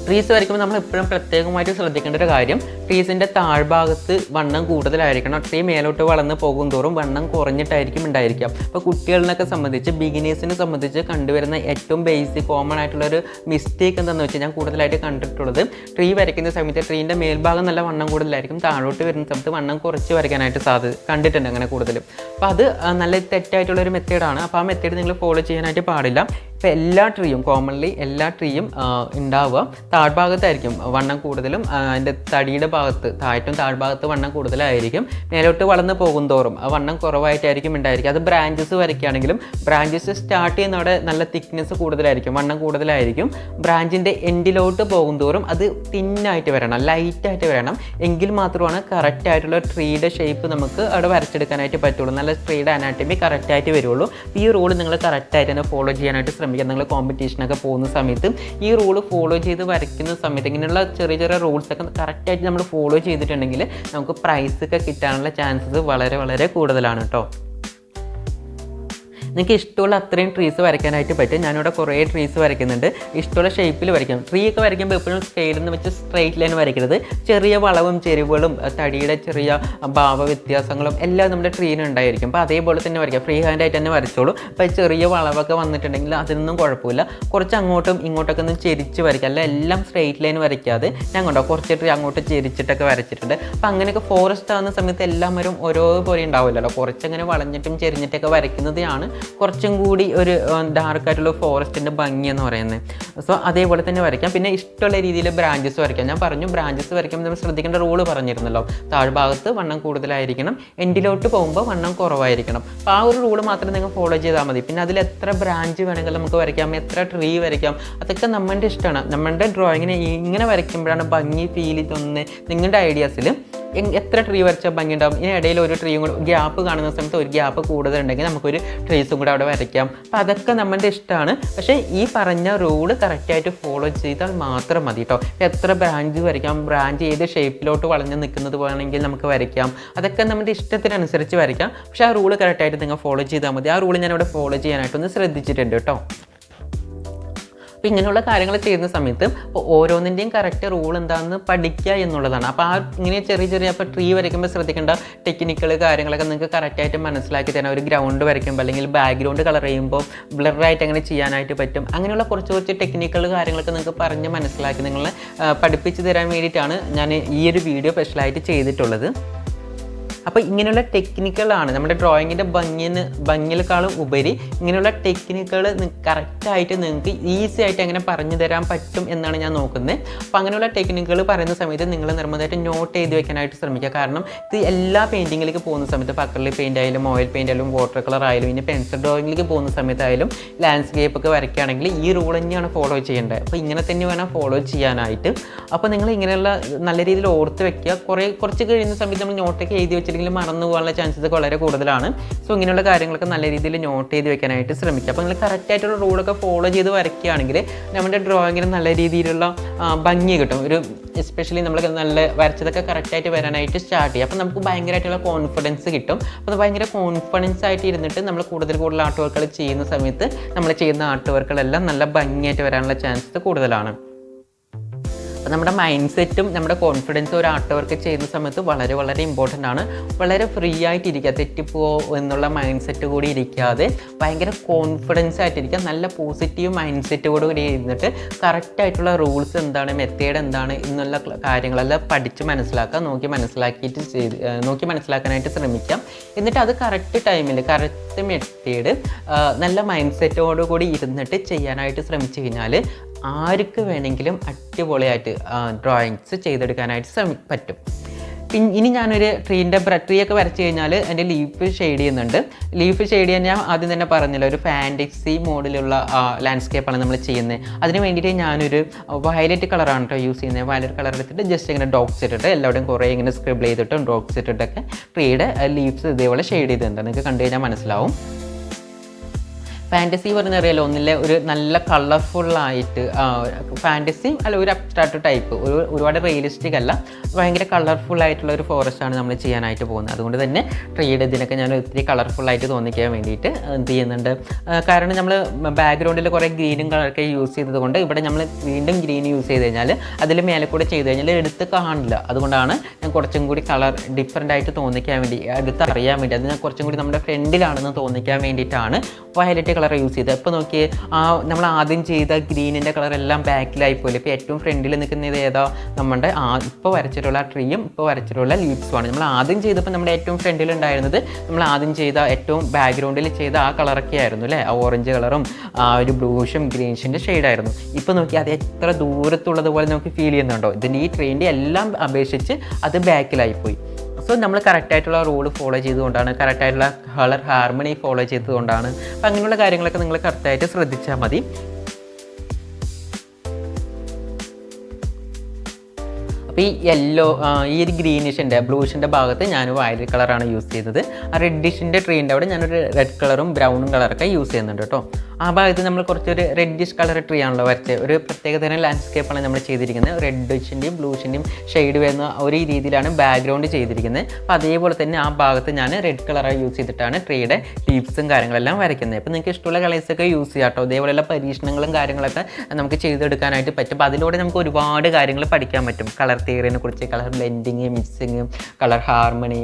[SPEAKER 1] ട്രീസ് വരയ്ക്കുമ്പോൾ നമ്മൾ എപ്പോഴും പ്രത്യേകമായിട്ട് ശ്രദ്ധിക്കേണ്ട ഒരു കാര്യം, ട്രീസിൻ്റെ താഴ്ഭാഗത്ത് വണ്ണം കൂടുതലായിരിക്കണം. ട്രീ മേലോട്ട് വളർന്ന് പോകും തോറും വണ്ണം കുറഞ്ഞിട്ടായിരിക്കും ഉണ്ടായിരിക്കാം. അപ്പോൾ കുട്ടികളിനൊക്കെ സംബന്ധിച്ച്, ബിഗിനേഴ്സിനെ സംബന്ധിച്ച് കണ്ടുവരുന്ന ഏറ്റവും ബേസിക് കോമൺ ആയിട്ടുള്ളൊരു മിസ്റ്റേക്ക് എന്താണെന്ന് വെച്ചാൽ, ഞാൻ കൂടുതലായിട്ട് കണ്ടിട്ടുള്ളത്, ട്രീ വരയ്ക്കുന്ന സമയത്ത് ട്രീൻ്റെ മേൽഭാഗം നല്ല വണ്ണം കൂടുതലായിരിക്കും, താഴോട്ട് വരുന്ന സമയത്ത് വണ്ണം കുറച്ച് വരയ്ക്കാനായിട്ട് കണ്ടിട്ടുണ്ട് അങ്ങനെ കൂടുതലും. അപ്പോൾ അത് നല്ല തെറ്റായിട്ടുള്ളൊരു മെത്തേഡാണ്. അപ്പോൾ ആ മെത്തേഡ് നിങ്ങൾ ഫോളോ ചെയ്യാനായിട്ട് പാടില്ല. ഇപ്പോൾ എല്ലാ ട്രീയും കോമൺലി എല്ലാ ട്രീയും ഉണ്ടാവുക താഴ്ഭാഗത്തായിരിക്കും വണ്ണം കൂടുതലും, അതിൻ്റെ തടിയുടെ ഭാഗത്ത് താഴത്തും താഴ്ഭാഗത്ത് വണ്ണം കൂടുതലായിരിക്കും. മേലോട്ട് വളർന്ന് പോകും തോറും ആ വണ്ണം കുറവായിട്ടായിരിക്കും ഉണ്ടായിരിക്കും. അത് ബ്രാഞ്ചസ് വരയ്ക്കുകയാണെങ്കിലും ബ്രാഞ്ചസ് സ്റ്റാർട്ട് ചെയ്യുന്നവിടെ നല്ല തിക്നെസ് കൂടുതലായിരിക്കും, വണ്ണം കൂടുതലായിരിക്കും. ബ്രാഞ്ചിൻ്റെ എൻഡിലോട്ട് പോകും തോറും അത് തിന്നായിട്ട് വരണം, ലൈറ്റായിട്ട് വരണം. എങ്കിൽ മാത്രമാണ് കറക്റ്റ് ആയിട്ടുള്ള ട്രീയുടെ ഷേപ്പ് നമുക്ക് അവിടെ വരച്ചെടുക്കാനായിട്ട് പറ്റുള്ളൂ, നല്ല ട്രീയുടെ അനാറ്റമി കറക്റ്റായിട്ട് വരുള്ളൂ. ഈ റൂൾ നിങ്ങൾ കറക്റ്റായിട്ട് തന്നെ ഫോളോ ചെയ്യാനായിട്ട് ശ്രമിക്കുക. നിങ്ങൾ കോമ്പറ്റീഷനൊക്കെ പോകുന്ന സമയത്ത് ഈ റൂൾ ഫോളോ ചെയ്ത് വരയ്ക്കുന്ന സമയത്ത് ഇങ്ങനെയുള്ള ചെറിയ ചെറിയ റൂൾസൊക്കെ കറക്റ്റായിട്ട് നമ്മൾ ഫോളോ ചെയ്തിട്ടുണ്ടെങ്കിൽ നമുക്ക് പ്രൈസൊക്കെ കിട്ടാനുള്ള ചാൻസസ് വളരെ വളരെ കൂടുതലാണ് കേട്ടോ. നിങ്ങൾക്ക് ഇഷ്ടമുള്ള അത്രയും ട്രീസ് വരയ്ക്കാനായിട്ട് പറ്റും. ഞാനിവിടെ കുറേ ട്രീസ് വരയ്ക്കുന്നുണ്ട്. ഇഷ്ടമുള്ള ഷേപ്പിൽ വരയ്ക്കാം. ട്രീ ഒക്കെ വരയ്ക്കുമ്പോൾ എപ്പോഴും സ്കെയിലിൽ നിന്ന് വെച്ച് സ്ട്രെയിറ്റ് ലൈൻ വരയ്ക്കരുത്. ചെറിയ വളവും ചെരിവുകളും തടിയുടെ ചെറിയ ഭാവ വ്യത്യാസങ്ങളും എല്ലാം നമ്മുടെ ട്രീന് ഉണ്ടായിരിക്കും. അപ്പോൾ അതേപോലെ തന്നെ വരയ്ക്കാം, ഫ്രീ ഹാൻഡായിട്ട് തന്നെ വരച്ചോളൂ. അപ്പോൾ ചെറിയ വളവൊക്കെ വന്നിട്ടുണ്ടെങ്കിൽ അതിനൊന്നും കുഴപ്പമില്ല. കുറച്ച് അങ്ങോട്ടും ഇങ്ങോട്ടൊക്കെ ഒന്ന് ചെരിച്ച് വരയ്ക്കുക, അല്ല എല്ലാം സ്ട്രെയിറ്റ് ലൈൻ വരയ്ക്കാതെ. ഞാൻ കണ്ടോ കുറച്ച് ട്രീ അങ്ങോട്ട് ചെരിച്ചിട്ടൊക്കെ വരച്ചിട്ടുണ്ട്. അപ്പോൾ അങ്ങനെയൊക്കെ ഫോറസ്റ്റ് ആകുന്ന സമയത്ത് എല്ലാവരും ഓരോ പോലെ ഉണ്ടാവില്ലല്ലോ, കുറച്ചങ്ങനെ വളഞ്ഞിട്ടും ചെരിഞ്ഞിട്ടൊക്കെ വരയ്ക്കുന്നതാണ് കുറച്ചും കൂടി ഒരു ഡാർക്കായിട്ടുള്ള ഫോറസ്റ്റിൻ്റെ ഭംഗി എന്ന് പറയുന്നത്. സോ അതേപോലെ തന്നെ വരയ്ക്കാം. പിന്നെ ഇഷ്ടമുള്ള രീതിയിൽ ബ്രാഞ്ചസ് വരയ്ക്കാം. ഞാൻ പറഞ്ഞു ബ്രാഞ്ചസ് വരയ്ക്കുമ്പോൾ നമ്മൾ ശ്രദ്ധിക്കേണ്ട റൂള് പറഞ്ഞിരുന്നല്ലോ, താഴ്ഭാഗത്ത് വണ്ണം കൂടുതലായിരിക്കണം, എൻഡിലോട്ട് പോകുമ്പോൾ വണ്ണം കുറവായിരിക്കണം. അപ്പോൾ ആ ഒരു റൂള് മാത്രം നിങ്ങൾ ഫോളോ ചെയ്താൽ മതി. പിന്നെ അതിൽ എത്ര ബ്രാഞ്ച് വേണമെങ്കിലും നമുക്ക് വരയ്ക്കാം, എത്ര ട്രീ വരയ്ക്കാം, അതൊക്കെ നമ്മുടെ ഇഷ്ടമാണ്. നമ്മുടെ ഡ്രോയിങ്ങിനെ ഇങ്ങനെ വരയ്ക്കുമ്പോഴാണ് ഭംഗി ഫീൽ ചെയ്തൊന്ന് നിങ്ങളുടെ ഐഡിയാസിൽ എത്ര ട്രീ വരച്ചാൽ ഭംഗി ഉണ്ടാവും. ഇനി ഇടയിൽ ഒരു ട്രീയും കൂടെ ഗ്യാപ്പ് കാണുന്ന സമയത്ത് ഒരു ഗ്യാപ്പ് കൂടുതലുണ്ടെങ്കിൽ നമുക്കൊരു ട്രീസും കൂടെ അവിടെ വരയ്ക്കാം. അപ്പോൾ അതൊക്കെ നമ്മുടെ ഇഷ്ടമാണ്. പക്ഷേ ഈ പറഞ്ഞ റൂള് കറക്റ്റായിട്ട് ഫോളോ ചെയ്താൽ മാത്രം മതി കേട്ടോ. എത്ര ബ്രാഞ്ച് വരയ്ക്കാം, ബ്രാഞ്ച് ഏത് ഷേപ്പിലോട്ട് വളഞ്ഞ് നിൽക്കുന്നത് വേണമെങ്കിൽ നമുക്ക് വരയ്ക്കാം. അതൊക്കെ നമ്മുടെ ഇഷ്ടത്തിനനുസരിച്ച് വരയ്ക്കാം. പക്ഷേ ആ റൂള് കറക്റ്റായിട്ട് നിങ്ങൾ ഫോളോ ചെയ്താൽ മതി. ആ റൂള് ഞാനിവിടെ ഫോളോ ചെയ്യാനായിട്ടൊന്ന് ശ്രദ്ധിച്ചിട്ടുണ്ട് കേട്ടോ. അപ്പോൾ ഇങ്ങനെയുള്ള കാര്യങ്ങൾ ചെയ്യുന്ന സമയത്ത് ഓരോന്നിൻ്റെയും കറക്റ്റ് റൂൾ എന്താണെന്ന് പഠിക്കുക എന്നുള്ളതാണ്. അപ്പോൾ ആ ഇങ്ങനെ ചെറിയ ചെറിയ അപ്പോൾ ട്രീ വരയ്ക്കുമ്പോൾ ശ്രദ്ധിക്കേണ്ട ടെക്നിക്കൽ കാര്യങ്ങളൊക്കെ നിങ്ങൾക്ക് കറക്റ്റായിട്ട് മനസ്സിലാക്കി തരാം. ഒരു ഗ്രൗണ്ട് വരയ്ക്കുമ്പോൾ അല്ലെങ്കിൽ ബാക്ക്ഗ്രൗണ്ട് കളർ ചെയ്യുമ്പോൾ ബ്ലറായിട്ട് അങ്ങനെ ചെയ്യാനായിട്ട് പറ്റും. അങ്ങനെയുള്ള കുറച്ച് ടെക്നിക്കൽ കാര്യങ്ങളൊക്കെ നിങ്ങൾക്ക് പറഞ്ഞ് മനസ്സിലാക്കി നിങ്ങളെ പഠിപ്പിച്ച് തരാൻ വേണ്ടിയിട്ടാണ് ഞാൻ ഈ ഒരു വീഡിയോ സ്പെഷ്യലായിട്ട് ചെയ്തിട്ടുള്ളത്. അപ്പോൾ ഇങ്ങനെയുള്ള ടെക്നിക്കുകളാണ് നമ്മുടെ ഡ്രോയിങ്ങിൻ്റെ ഭംഗിയേക്കാളും ഉപരി ഇങ്ങനെയുള്ള ടെക്നിക്കുകൾ കറക്റ്റായിട്ട് നിങ്ങൾക്ക് ഈസി ആയിട്ട് എങ്ങനെ പറഞ്ഞു തരാൻ പറ്റും എന്നാണ് ഞാൻ നോക്കുന്നത്. അപ്പോൾ അങ്ങനെയുള്ള ടെക്നിക്കുകൾ പറയുന്ന സമയത്ത് നിങ്ങൾ നിർബന്ധമായിട്ട് നോട്ട് ചെയ്ത് വെക്കാനായിട്ട് ശ്രമിക്കുക. കാരണം ഇത് എല്ലാ പെയിൻറ്റിങ്ങിലേക്ക് പോകുന്ന സമയത്ത്, അക്രിലിക് പെയിൻ്റ് ആയാലും ഓയിൽ പെയിൻ്റ് ആയാലും വാട്ടർ കളർ ആയാലും ഇനി പെൻസിൽ ഡ്രോയിങ്ങിലേക്ക് പോകുന്ന സമയത്തായാലും ലാൻഡ്സ്കേപ്പ് ഒക്കെ വരയ്ക്കുകയാണെങ്കിൽ ഈ റൂൾ തന്നെയാണ് ഫോളോ ചെയ്യേണ്ടത്. അപ്പോൾ ഇങ്ങനെ തന്നെ വേണം ഫോളോ ചെയ്യാനായിട്ട്. അപ്പോൾ നിങ്ങൾ ഇങ്ങനെയുള്ള നല്ല രീതിയിൽ ഓർത്ത് വെക്കുക. കുറച്ച് കഴിയുന്ന സമയത്ത് നമ്മൾ നോട്ടൊക്കെ എഴുതി വെച്ചിട്ട് മറന്നു പോകാനുള്ള ചാൻസസ് വളരെ കൂടുതലാണ്. സോ ഇങ്ങനെയുള്ള കാര്യങ്ങളൊക്കെ നല്ല രീതിയിൽ നോട്ട് ചെയ്ത് വെക്കാനായിട്ട് ശ്രമിക്കുക. അപ്പോൾ നിങ്ങൾ കറക്റ്റായിട്ടുള്ള റൂളൊക്കെ ഫോളോ ചെയ്ത് വരയ്ക്കുകയാണെങ്കിൽ നമ്മുടെ ഡ്രോയിങ്ങിന് നല്ല രീതിയിലുള്ള ഭംഗി കിട്ടും. ഒരു എസ്പെഷ്യലി നമ്മൾ നല്ല വരച്ചതൊക്കെ കറക്റ്റായിട്ട് വരാനായിട്ട് സ്റ്റാർട്ട് ചെയ്യും. അപ്പോൾ നമുക്ക് ഭയങ്കരമായിട്ടുള്ള കോൺഫിഡൻസ് കിട്ടും. അപ്പോൾ ഭയങ്കര കോൺഫിഡൻസ് ആയിട്ട് ഇരുന്നിട്ട് നമ്മൾ കൂടുതൽ ആർട്ട് വർക്കുകൾ ചെയ്യുന്ന സമയത്ത് നമ്മൾ ചെയ്യുന്ന ആർട്ട് വർക്കുകളെല്ലാം നല്ല ഭംഗിയായിട്ട് വരാനുള്ള ചാൻസസ് കൂടുതലാണ്. അപ്പോൾ നമ്മുടെ മൈൻഡ് സെറ്റും നമ്മുടെ കോൺഫിഡൻസും ഒരു ആർട്ട് വർക്ക് ചെയ്യുന്ന സമയത്ത് വളരെ വളരെ ഇമ്പോർട്ടൻ്റ് ആണ്. വളരെ ഫ്രീ ആയിട്ടിരിക്കുക, തെറ്റിപ്പോവോ എന്നുള്ള മൈൻഡ് സെറ്റ് കൂടി ഇരിക്കാതെ ഭയങ്കര കോൺഫിഡൻസ് ആയിട്ടിരിക്കുക. നല്ല പോസിറ്റീവ് മൈൻഡ് സെറ്റോട് കൂടി ഇരുന്നിട്ട് കറക്റ്റായിട്ടുള്ള റൂൾസ് എന്താണ്, മെത്തേഡ് എന്താണ് എന്നുള്ള കാര്യങ്ങളെല്ലാം പഠിച്ച് മനസ്സിലാക്കുക, നോക്കി മനസ്സിലാക്കാനായിട്ട് ശ്രമിക്കാം. എന്നിട്ട് അത് കറക്റ്റ് ടൈമിൽ കറക്റ്റ് മെത്തേഡ് നല്ല മൈൻഡ് സെറ്റോടു കൂടി ഇരുന്നിട്ട് ചെയ്യാനായിട്ട് ശ്രമിച്ചു കഴിഞ്ഞാൽ ആർക്ക് വേണമെങ്കിലും അടിപൊളിയായിട്ട് ഡ്രോയിങ്സ് ചെയ്തെടുക്കാനായിട്ട് പറ്റും. ഇനി ഞാനൊരു ട്രീ ഒക്കെ വരച്ച് കഴിഞ്ഞാൽ എൻ്റെ ലീഫ് ഷെയ്ഡ് ചെയ്യുന്നുണ്ട്. ലീഫ് ഷെയ്ഡ് ചെയ്യാൻ ഞാൻ ആദ്യം തന്നെ പറഞ്ഞല്ലോ, ഒരു ഫാൻറ്റസി മോഡിലുള്ള ലാൻഡ്സ്കേപ്പാണ് നമ്മൾ ചെയ്യുന്നത്. അതിന് വേണ്ടിയിട്ട് ഞാനൊരു വയലറ്റ് കളറാണ് കേട്ടോ യൂസ് ചെയ്യുന്നത്. വയലറ്റ് കളർ എടുത്തിട്ട് ജസ്റ്റ് ഇങ്ങനെ ഡോട്ട്സ് ഇട്ടിട്ട് എല്ലാവരുടെയും കുറേ ഇങ്ങനെ സ്ക്രിബിൾ ചെയ്തിട്ടും ഡോട്ട്സ് ഇട്ടിട്ടൊക്കെ ട്രീയുടെ ലീവ്സ് ഇതേപോലെ ഷെയ്ഡ് ചെയ്തിട്ടുണ്ട്. നിങ്ങൾക്ക് കണ്ടു കഴിഞ്ഞാൽ മനസ്സിലാവും. ഫാൻറ്റസി പറഞ്ഞറിയാലോ, ഒന്നിലെ ഒരു നല്ല കളർഫുള്ളായിട്ട് ഫാൻറ്റസി അല്ല, ഒരു അബ്സ്ട്രാക്ട് ടൈപ്പ്, ഒരുപാട് റിയലിസ്റ്റിക് അല്ല, ഭയങ്കര കളർഫുള്ളായിട്ടുള്ള ഒരു ഫോറസ്റ്റാണ് നമ്മൾ ചെയ്യാനായിട്ട് പോകുന്നത്. അതുകൊണ്ട് തന്നെ ട്രീയുടെ ഇതിനൊക്കെ ഞാൻ ഒത്തിരി കളർഫുള്ളായിട്ട് തോന്നിക്കാൻ വേണ്ടിയിട്ട് എന്ത് ചെയ്യുന്നുണ്ട്, കാരണം നമ്മൾ ബാക്ക്ഗ്രൗണ്ടിൽ കുറേ ഗ്രീനും കളറൊക്കെ യൂസ് ചെയ്തത് കൊണ്ട് ഇവിടെ നമ്മൾ വീണ്ടും ഗ്രീൻ യൂസ് ചെയ്ത് കഴിഞ്ഞാൽ അതിൽ മേലെ കൂടെ ചെയ്ത് കഴിഞ്ഞാൽ എടുത്ത് കാണില്ല. അതുകൊണ്ടാണ് ഞാൻ കുറച്ചും കൂടി കളർ ഡിഫറെൻ്റ് ആയിട്ട് തോന്നിക്കാൻ വേണ്ടി, അടുത്ത് അറിയാൻ വേണ്ടി, അത് ഞാൻ കുറച്ചും കൂടി നമ്മുടെ ഫ്രണ്ടിലാണെന്ന് തോന്നിക്കാൻ വേണ്ടിയിട്ടാണ് വയലറ്റ് കളർ യൂസ് ചെയ്തത്. ഇപ്പോൾ നോക്കി, നമ്മൾ ആദ്യം ചെയ്ത ഗ്രീനിൻ്റെ കളറെല്ലാം ബാക്കിലായി പോലെ. ഇപ്പോൾ ഏറ്റവും ഫ്രണ്ടിൽ നിൽക്കുന്നത് ഏതാ, നമ്മുടെ ഇപ്പോൾ വരച്ചിട്ടുള്ള ട്രീയും ഇപ്പോൾ വരച്ചിട്ടുള്ള ലീവ്സുമാണ്. നമ്മൾ ആദ്യം ചെയ്തപ്പോൾ നമ്മുടെ ഏറ്റവും ഫ്രണ്ടിൽ ഉണ്ടായിരുന്നത് നമ്മൾ ആദ്യം ചെയ്ത ഏറ്റവും ബാക്ക്ഗ്രൗണ്ടിൽ ചെയ്ത ആ കളറൊക്കെ ആയിരുന്നു അല്ലേ, ആ ഓറഞ്ച് കളറും ആ ഒരു ബ്ലൂഷും ഗ്രീൻഷിൻ്റെ ഷെയ്ഡായിരുന്നു. ഇപ്പോൾ നോക്കി അത് എത്ര ദൂരത്തുള്ളതുപോലെ നമുക്ക് ഫീൽ ചെയ്യുന്നുണ്ടോ. ഇതിൻ്റെ ഈ ട്രീൻ്റെ എല്ലാം അപേക്ഷിച്ച് അത് ബാക്കിലായിപ്പോയി. സോ നമ്മൾ കറക്റ്റായിട്ടുള്ള റൂൾ ഫോളോ ചെയ്തുകൊണ്ടാണ്, കറക്റ്റായിട്ടുള്ള കളർ ഹാർമണി ഫോളോ ചെയ്തുകൊണ്ടാണ്. അപ്പോൾ അങ്ങനെയുള്ള കാര്യങ്ങളൊക്കെ നിങ്ങൾ കറക്റ്റായിട്ട് ശ്രദ്ധിച്ചാൽ മതി. അപ്പോൾ ഈ യെല്ലോ, ഈ ഒരു ഗ്രീനിഷിൻ്റെ ബ്ലൂഷിൻ്റെ ഭാഗത്ത് ഞാൻ വയലറ്റ് കളറാണ് യൂസ് ചെയ്തത്. ആ റെഡിഷിൻ്റെ ട്രീൻ്റെ അവിടെ ഞാനൊരു റെഡ് കളറും ബ്രൗണും കളറൊക്കെ യൂസ് ചെയ്യുന്നുണ്ട് കേട്ടോ. ആ ഭാഗത്ത് നമ്മൾ കുറച്ചൊരു റെഡിഷ് കളർ ട്രീ ആണല്ലോ വരച്ചത്. ഒരു പ്രത്യേകതരം ലാൻഡ്സ്കേപ്പാണ് നമ്മൾ ചെയ്തിരിക്കുന്നത്. റെഡിഷിൻ്റെയും ബ്ലൂഷിൻ്റെയും ഷെയ്ഡ് വരുന്ന ഒരു രീതിയിലാണ് ബാക്ക്ഗ്രൗണ്ട് ചെയ്തിരിക്കുന്നത്. അപ്പോൾ അതേപോലെ തന്നെ ആ ഭാഗത്ത് ഞാൻ റെഡ് കളറായി യൂസ് ചെയ്തിട്ടാണ് ട്രീയുടെ ലീവ്സും കാര്യങ്ങളെല്ലാം വരയ്ക്കുന്നത്. അപ്പോൾ നിങ്ങൾക്ക് ഇഷ്ടമുള്ള കളേഴ്സൊക്കെ യൂസ് ചെയ്യാം കേട്ടോ. അതേപോലെയുള്ള പരീക്ഷണങ്ങളും കാര്യങ്ങളൊക്കെ നമുക്ക് ചെയ്തെടുക്കാനായിട്ട് പറ്റും. അപ്പോൾ അതിലൂടെ നമുക്ക് ഒരുപാട് കാര്യങ്ങൾ പഠിക്കാൻ പറ്റും. കളർ തിയറിനെ കുറിച്ച്, colour blending, mixing, colour harmony,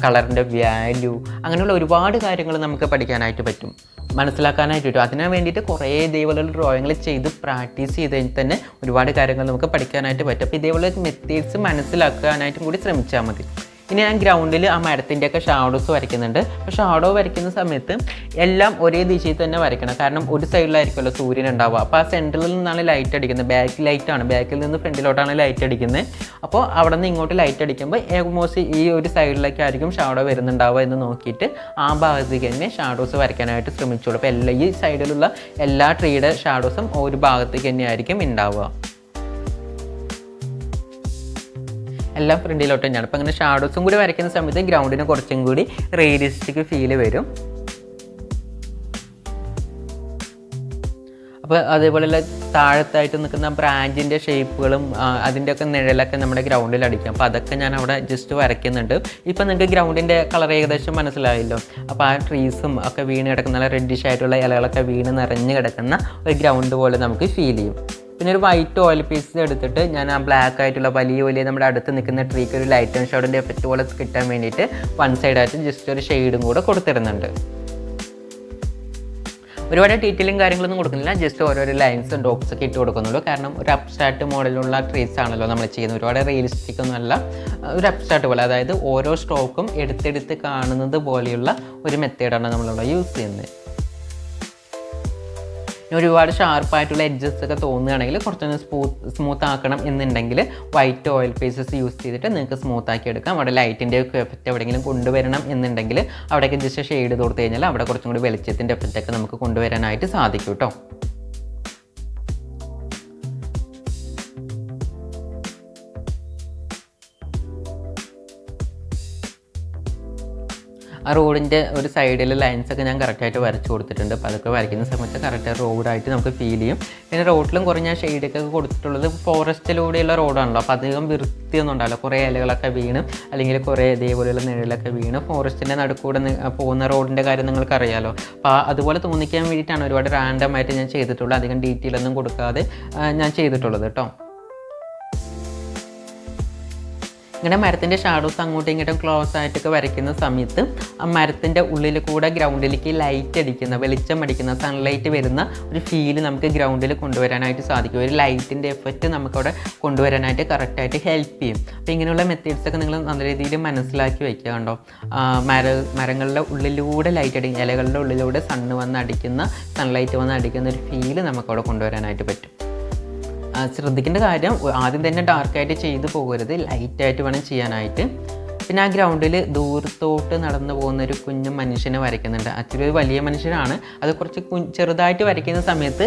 [SPEAKER 1] കളറിൻ്റെ വാല്യൂ, അങ്ങനെയുള്ള ഒരുപാട് കാര്യങ്ങൾ നമുക്ക് പഠിക്കാനായിട്ട് പറ്റും, മനസ്സിലാക്കാനായിട്ട് പറ്റും. അതിന് വേണ്ടിയിട്ട് കുറേ ഇതേപോലെയുള്ള ഡ്രോയിങ്ങൾ ചെയ്ത് പ്രാക്ടീസ് ചെയ്ത് കഴിഞ്ഞാൽ തന്നെ ഒരുപാട് കാര്യങ്ങൾ നമുക്ക് പഠിക്കാനായിട്ട് പറ്റും. അപ്പോൾ ഇതേപോലെ മെത്തേഡ്സ് മനസ്സിലാക്കാനായിട്ടും കൂടി ശ്രമിച്ചാൽ മതി. ഇനി ഞാൻ ഗ്രൗണ്ടിൽ ആ മരത്തിൻ്റെയൊക്കെ ഷാഡോസ് വരയ്ക്കുന്നുണ്ട്. അപ്പോൾ ഷാഡോ വരയ്ക്കുന്ന സമയത്ത് എല്ലാം ഒരേ ദിശയിൽ തന്നെ വരയ്ക്കണം. കാരണം ഒരു സൈഡിലായിരിക്കുമല്ലോ സൂര്യൻ ഉണ്ടാവുക. അപ്പോൾ ആ സെൻറ്ററിൽ നിന്നാണ് ലൈറ്റ് അടിക്കുന്നത്. ബാക്ക് ലൈറ്റാണ്, ബാക്കിൽ നിന്ന് ഫ്രണ്ടിലോട്ടാണ് ലൈറ്റ് അടിക്കുന്നത്. അപ്പോൾ അവിടെ നിന്ന് ഇങ്ങോട്ട് ലൈറ്റ് അടിക്കുമ്പോൾ ഏകമോസ്റ്റ് ഈ ഒരു സൈഡിലേക്കായിരിക്കും ഷാഡോ വരുന്നുണ്ടാവുക എന്ന് നോക്കിയിട്ട് ആ ഭാഗത്തേക്ക് തന്നെ ഷാഡോസ് വരയ്ക്കാനായിട്ട് ശ്രമിച്ചോളൂ. അപ്പോൾ ഈ സൈഡിലുള്ള എല്ലാ ട്രീയുടെ ഷാഡോസും ഒരു ഭാഗത്തേക്ക് തന്നെയായിരിക്കും ഉണ്ടാവുക. എല്ലാം ഫ്രണ്ടിലോട്ട് തന്നെയാണ്. അപ്പോൾ അങ്ങനെ ഷാഡോസും കൂടി വരയ്ക്കുന്ന സമയത്ത് ഗ്രൗണ്ടിന് കുറച്ചും കൂടി റിയലിസ്റ്റിക് ഫീല് വരും. അപ്പോൾ അതേപോലെയുള്ള താഴത്തായിട്ട് നിൽക്കുന്ന ബ്രാഞ്ചിൻ്റെ ഷേപ്പുകളും അതിൻ്റെയൊക്കെ നിഴലൊക്കെ നമ്മുടെ ഗ്രൗണ്ടിൽ അടിക്കും. അപ്പോൾ അതൊക്കെ ഞാൻ അവിടെ ജസ്റ്റ് വരയ്ക്കുന്നുണ്ട്. ഇപ്പോൾ നിങ്ങൾക്ക് ഗ്രൗണ്ടിൻ്റെ കളർ ഏകദേശം മനസ്സിലായല്ലോ. അപ്പോൾ ആ ട്രീസും ഒക്കെ വീണ് കിടക്കുന്ന നല്ല റെഡിഷ് ആയിട്ടുള്ള ഇലകളൊക്കെ വീണ് നിറഞ്ഞ് കിടക്കുന്ന ഒരു ഗ്രൗണ്ട് പോലെ നമുക്ക് ഫീൽ ചെയ്യും. പിന്നെ ഒരു വൈറ്റ് ഓയിൽ പീസ് എടുത്തിട്ട് ഞാൻ ആ ബ്ലാക്ക് ആയിട്ടുള്ള വലിയ നമ്മുടെ അടുത്ത് നിൽക്കുന്ന ട്രീക്ക് ഒരു ലൈറ്റ് ആൻഡ് ഷാഡോൻ്റെ എഫക്റ്റ് പോലെ കിട്ടാൻ വേണ്ടിയിട്ട് വൺ സൈഡായിട്ട് ജസ്റ്റ് ഒരു ഷെയ്ഡും കൂടെ കൊടുത്തിരുന്നുണ്ട്. ഒരുപാട് ഡീറ്റെയിലും കാര്യങ്ങളൊന്നും കൊടുക്കുന്നില്ല, ജസ്റ്റ് ഓരോരോ ലൈൻസും ഡോട്ട്സ് ഒക്കെ ഇട്ട് കൊടുക്കുന്നുള്ളൂ. കാരണം ഒരു അബ്സ്ട്രാക്ട് മോഡലുള്ള ട്രീസ് ആണല്ലോ നമ്മൾ ചെയ്യുന്നത്. ഒരുപാട് റിയലിസ്റ്റിക് ഒന്നുമല്ല, ഒരു അബ്സ്ട്രാക്ട് പോലെ, അതായത് ഓരോ സ്ട്രോക്കും എടുത്തെടുത്ത് കാണുന്നത് പോലെയുള്ള ഒരു മെത്തേഡാണ് നമ്മളിവിടെ യൂസ് ചെയ്യുന്നത്. ഒരുപാട് ഷാർപ്പായിട്ടുള്ള എഡ്ജസ് ഒക്കെ തോന്നുകയാണെങ്കിൽ കുറച്ചൊന്ന് സ്മൂത്ത് ആക്കണം എന്നുണ്ടെങ്കിൽ വൈറ്റ് ഓയിൽ പേസസ് യൂസ് ചെയ്തിട്ട് നിങ്ങൾക്ക് സ്മൂത്ത് ആക്കി എടുക്കാം. അവിടെ ലൈറ്റിൻ്റെ ഒക്കെ എഫക്റ്റ് എവിടെയെങ്കിലും കൊണ്ടുവരണം എന്നുണ്ടെങ്കിൽ അവിടേക്ക് ജസ്റ്റ് ഷെയ്ഡ് കൊടുത്തു കഴിഞ്ഞാൽ അവിടെ കുറച്ചും കൂടി വെളിച്ചത്തിൻ്റെ എഫക്റ്റൊക്കെ നമുക്ക് കൊണ്ടുവരാനായിട്ട് സാധിക്കും കേട്ടോ. ആ റോഡിൻ്റെ ഒരു സൈഡിൽ ലൈൻസൊക്കെ ഞാൻ കറക്റ്റായിട്ട് വരച്ച് കൊടുത്തിട്ടുണ്ട്. അപ്പോൾ അതൊക്കെ വരയ്ക്കുന്ന സമയത്ത് കറക്റ്റ് റോഡായിട്ട് നമുക്ക് ഫീൽ ചെയ്യും. പിന്നെ റോഡിലും കുറഞ്ഞ ഷെയ്ഡൊക്കെ കൊടുത്തിട്ടുള്ളത് ഫോറസ്റ്റിലൂടെയുള്ള റോഡാണല്ലോ. അപ്പോൾ അധികം വൃത്തിയൊന്നും ഉണ്ടാവില്ല. കുറേ ഇലകളൊക്കെ വീണ് അല്ലെങ്കിൽ കുറേ ഇതേപോലെയുള്ള നിഴലൊക്കെ വീണ് ഫോറസ്റ്റിൻ്റെ നടുക്കൂടെ പോകുന്ന റോഡിൻ്റെ കാര്യം നിങ്ങൾക്കറിയാമല്ലോ. അപ്പോൾ അതുപോലെ തോന്നിക്കാൻ വേണ്ടിയിട്ടാണ് ഒരുപാട് റാൻഡമായിട്ട് ഞാൻ ചെയ്തിട്ടുള്ളത്. അധികം ഡീറ്റെയിൽ ഒന്നും കൊടുക്കാതെ ഞാൻ ചെയ്തിട്ടുള്ളത് കേട്ടോ. ഇങ്ങനെ മരത്തിൻ്റെ ഷാഡോസ് അങ്ങോട്ടും ഇങ്ങോട്ടും ക്ലോസ് ആയിട്ടൊക്കെ വരയ്ക്കുന്ന സമയത്ത് ആ മരത്തിൻ്റെ ഉള്ളിൽ കൂടെ ഗ്രൗണ്ടിലേക്ക് ലൈറ്റ് അടിക്കുന്ന, വെളിച്ചം അടിക്കുന്ന, സൺലൈറ്റ് വരുന്ന ഒരു ഫീല് നമുക്ക് ഗ്രൗണ്ടിൽ കൊണ്ടുവരാനായിട്ട് സാധിക്കും. ഒരു ലൈറ്റിൻ്റെ എഫക്റ്റ് നമുക്കവിടെ കൊണ്ടുവരാനായിട്ട് കറക്റ്റായിട്ട് ഹെൽപ്പ് ചെയ്യും. അപ്പോൾ ഇങ്ങനെയുള്ള മെത്തേഡ്സൊക്കെ നിങ്ങൾ നല്ല രീതിയിൽ മനസ്സിലാക്കി വയ്ക്കുക. കണ്ടോ, മരങ്ങളുടെ ഉള്ളിലൂടെ ലൈറ്റ് അടിക്കുന്ന, ഇലകളുടെ ഉള്ളിലൂടെ സൺലൈറ്റ് വന്ന് അടിക്കുന്ന ഒരു ഫീല് നമുക്കവിടെ കൊണ്ടുവരാനായിട്ട് പറ്റും. ശ്രദ്ധിക്കേണ്ട കാര്യം, ആദ്യം തന്നെ ഡാർക്കായിട്ട് ചെയ്തു പോകരുത്, ലൈറ്റായിട്ട് വേണം ചെയ്യാനായിട്ട്. പിന്നെ ആ ഗ്രൗണ്ടിൽ ദൂരത്തോട്ട് നടന്നു പോകുന്ന ഒരു കുഞ്ഞു മനുഷ്യനെ വരയ്ക്കുന്നുണ്ട്. ആക്ച്വലി ഒരു വലിയ മനുഷ്യനാണ്. അത് കുറച്ച് ചെറുതായിട്ട് വരയ്ക്കുന്ന സമയത്ത്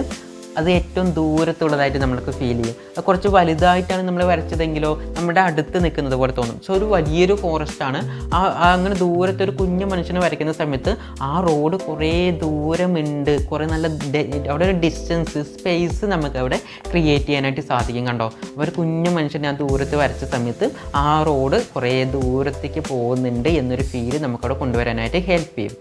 [SPEAKER 1] അത് ഏറ്റവും ദൂരത്തുള്ളതായിട്ട് നമ്മൾക്ക് ഫീൽ ചെയ്യും. അത് കുറച്ച് വലുതായിട്ടാണ് നമ്മൾ വരച്ചതെങ്കിലോ നമ്മുടെ അടുത്ത് നിൽക്കുന്നത് പോലെ തോന്നും. സോ ഒരു വലിയൊരു ഫോറസ്റ്റാണ്. അങ്ങനെ ദൂരത്തെ ഒരു കുഞ്ഞു മനുഷ്യനെ വരയ്ക്കുന്ന സമയത്ത് ആ റോഡ് കുറേ ദൂരമുണ്ട്, കുറേ നല്ല അവിടെ ഒരു ഡിസ്റ്റൻസ് സ്പേസ് നമുക്ക് അവിടെ ക്രിയേറ്റ് ചെയ്യാനായിട്ട് സാധിക്കും. കണ്ടോ, ഒരു കുഞ്ഞു മനുഷ്യനെ ആ ദൂരത്ത് വരച്ച സമയത്ത് ആ റോഡ് കുറേ ദൂരത്തേക്ക് പോകുന്നുണ്ട് എന്നൊരു ഫീല് നമുക്കവിടെ കൊണ്ടുവരാനായിട്ട് ഹെൽപ്പ് ചെയ്യും.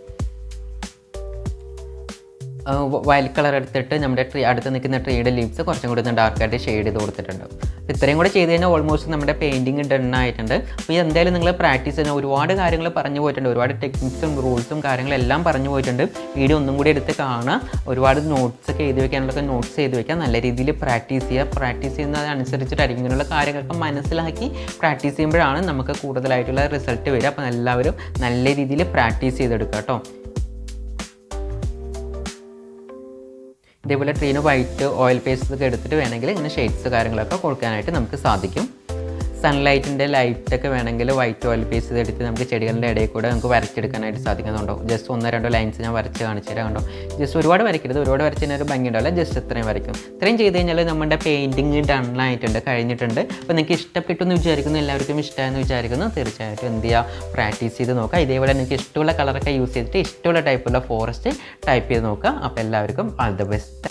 [SPEAKER 1] വയലറ്റ് കളർ എടുത്തിട്ട് നമ്മുടെ അടുത്ത് നിൽക്കുന്ന ട്രീയുടെ ലീവ്സ് കുറച്ചും കൂടി ഒന്ന് ഡാർക്കായിട്ട് ഷെയ്ഡ് ചെയ്ത് കൊടുത്തിട്ടുണ്ട്. ഇത്രയും കൂടെ ചെയ്ത് കഴിഞ്ഞാൽ ഓൾമോസ്റ്റ് നമ്മുടെ പെയിൻറ്റിങ് ഡൺ ആയിട്ടുണ്ട്. അപ്പോൾ ഇത് എന്തായാലും നിങ്ങൾ പ്രാക്ടീസ് ചെയ്യുന്ന ഒരുപാട് കാര്യങ്ങൾ പറഞ്ഞു പോയിട്ടുണ്ട്, ഒരുപാട് ടെക്നിക്സും റൂൾസും കാര്യങ്ങളെല്ലാം പറഞ്ഞു പോയിട്ടുണ്ട്. വീഡിയോ ഒന്നും കൂടി എടുത്ത് കാണുക, ഒരുപാട് നോട്ട്സൊക്കെ എഴുതി വയ്ക്കാനുള്ളതൊക്കെ നോട്ട്സ് ചെയ്ത് വയ്ക്കുക, നല്ല രീതിയിൽ പ്രാക്ടീസ് ചെയ്യുക. പ്രാക്ടീസ് ചെയ്യുന്നതനുസരിച്ചിട്ടായിരിക്കും ഇങ്ങനെയുള്ള കാര്യങ്ങളൊക്കെ മനസ്സിലാക്കി പ്രാക്ടീസ് ചെയ്യുമ്പോഴാണ് നമുക്ക് കൂടുതലായിട്ടുള്ള റിസൾട്ട് വരിക. അപ്പോൾ എല്ലാവരും നല്ല രീതിയിൽ പ്രാക്ടീസ് ചെയ്തെടുക്കുക കേട്ടോ. ഇതേപോലെ ട്രീന് വൈറ്റ് ഓയിൽ പേസ്റ്റ് ഒക്കെ എടുത്തിട്ട് വേണമെങ്കിൽ ഇങ്ങനെ ഷെയ്ഡ്സ് കാര്യങ്ങളൊക്കെ കൊടുക്കാനായിട്ട് നമുക്ക് സാധിക്കും. സൺലൈറ്റിൻ്റെ ലൈറ്റൊക്കെ വേണമെങ്കിൽ വൈറ്റ് ഓയിൽ പേസ്റ്റ് എടുത്ത് നമുക്ക് ചെടികളുടെ ഇടയിൽ കൂടെ നമുക്ക് വരച്ചെടുക്കാനായിട്ട് സാധിക്കുന്നുണ്ടോ. ജസ്റ്റ് 1-2 ലൈൻസ് ഞാൻ വരച്ച് കാണിച്ചു തരാം. കണ്ടോ, ജസ്റ്റ് ഒരുപാട് വരയ്ക്കരുത്, ഒരുപാട് വരച്ച് കഴിഞ്ഞാൽ ഒരു ഭംഗി ഉണ്ടാവില്ല. ജസ്റ്റ് ഇത്രയും വരയ്ക്കും. ഇത്രയും ചെയ്ത് കഴിഞ്ഞാൽ നമ്മുടെ പെയിൻറ്റിങ് ഡൺ ആയിട്ടുണ്ട്, കഴിഞ്ഞിട്ടുണ്ട്. അപ്പോൾ നിങ്ങൾക്ക് ഇഷ്ടപ്പെട്ടു എന്ന് വിചാരിക്കുന്നു, എല്ലാവർക്കും ഇഷ്ടമായെന്ന് വിചാരിക്കുന്നു. തീർച്ചയായിട്ടും എന്ത് ചെയ്യുക, പ്രാക്ടീസ് ചെയ്ത് നോക്കുക. ഇതേപോലെ നിങ്ങൾക്ക് ഇഷ്ടമുള്ള കളറൊക്കെ യൂസ് ചെയ്തിട്ട് ഇഷ്ടമുള്ള ടൈപ്പുള്ള ഫോറസ്റ്റ് ടൈപ്പ് ചെയ്ത് നോക്കുക. അപ്പോൾ എല്ലാവർക്കും ഓൾ ദ ബെസ്റ്റ്.